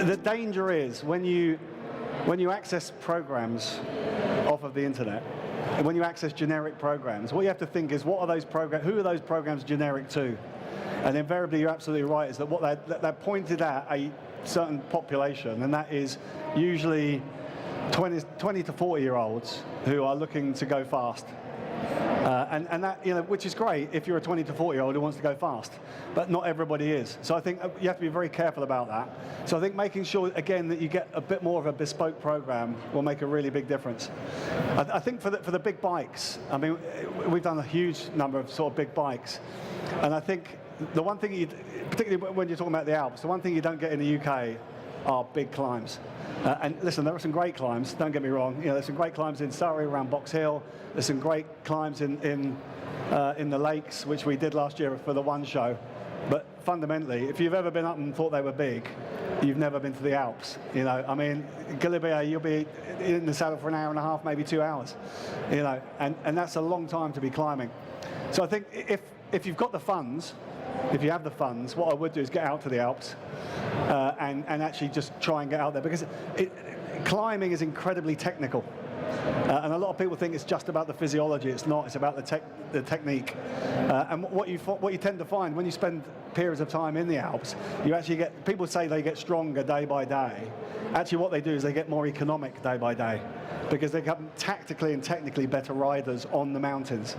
The danger is when you access programs off of the internet, and when you access generic programs, what you have to think is, what are those programs? Who are those programs generic to? And invariably, you're absolutely right, is that what they're pointed at a certain population, and that is usually 20 to 40-year-olds who are looking to go fast. And that, which is great if you're a 20 to 40-year-old who wants to go fast, but not everybody is. So I think you have to be very careful about that. So I think making sure, again, that you get a bit more of a bespoke program will make a really big difference. I think for the big bikes, I mean, we've done a huge number of sort of big bikes, and I think the one thing, particularly when you're talking about the Alps, the one thing you don't get in the UK are big climbs. And listen, there are some great climbs, don't get me wrong. There's some great climbs in Surrey, around Box Hill. There's some great climbs in the lakes, which we did last year for the one show. But fundamentally, if you've ever been up and thought they were big, you've never been to the Alps. I mean, Galibier, you'll be in the saddle for an hour and a half, maybe 2 hours. And that's a long time to be climbing. So I think if you've got the funds, if you have the funds, what I would do is get out to the Alps and actually just try and get out there, because climbing is incredibly technical. And a lot of people think it's just about the physiology. It's not. It's about the technique. And what you tend to find when you spend periods of time in the Alps, you actually get, people say they get stronger day by day. Actually, what they do is they get more economic day by day, because they become tactically and technically better riders on the mountains.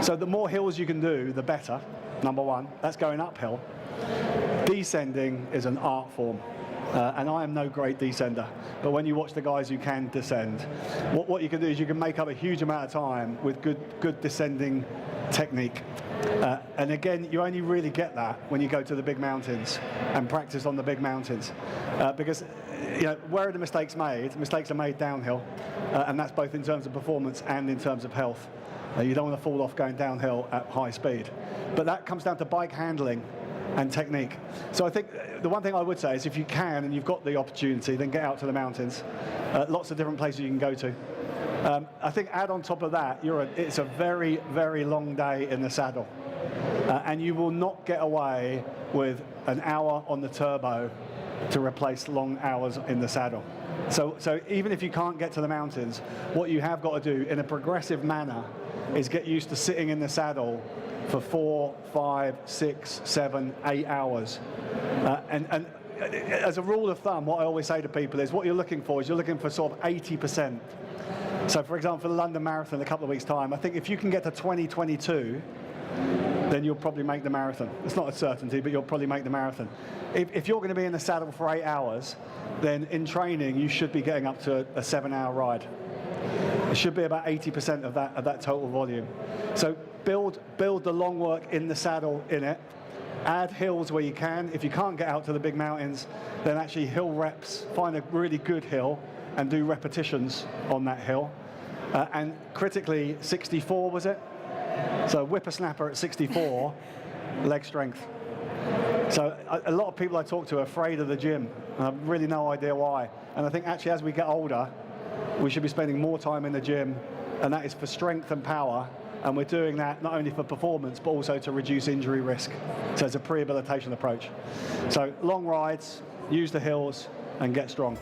So the more hills you can do, the better, number one. That's going uphill. Descending is an art form. And I am no great descender, but when you watch the guys who can descend, what you can do is you can make up a huge amount of time with good descending technique. And again, you only really get that when you go to the big mountains and practice on the big mountains, because where are the mistakes made? Mistakes are made downhill, and that's both in terms of performance and in terms of health. You don't want to fall off going downhill at high speed, but that comes down to bike handling and technique. So I think the one thing I would say is, if you can and you've got the opportunity, then get out to the mountains. Lots of different places you can go to. I think add on top of that, it's a very, very long day in the saddle. And you will not get away with an hour on the turbo to replace long hours in the saddle. So even if you can't get to the mountains, what you have got to do in a progressive manner is get used to sitting in the saddle for 4, 5, 6, 7, 8 hours. And as a rule of thumb, what I always say to people is, what you're looking for is you're looking for sort of 80%. So for example, for the London Marathon in a couple of weeks' time, I think if you can get to 2022, then you'll probably make the marathon. It's not a certainty, but you'll probably make the marathon. If you're going to be in the saddle for 8 hours, then in training you should be getting up to a 7-hour ride. It should be about 80% of that total volume. So build the long work in the saddle in it. Add hills where you can. If you can't get out to the big mountains, then actually hill reps. Find a really good hill and do repetitions on that hill. And critically, 64 was it? So whippersnapper at 64, leg strength. So a lot of people I talk to are afraid of the gym, and I have really no idea why. And I think actually as we get older, we should be spending more time in the gym, and that is for strength and power. And we're doing that not only for performance, but also to reduce injury risk. So it's a prehabilitation approach. So long rides, use the hills, and get strong.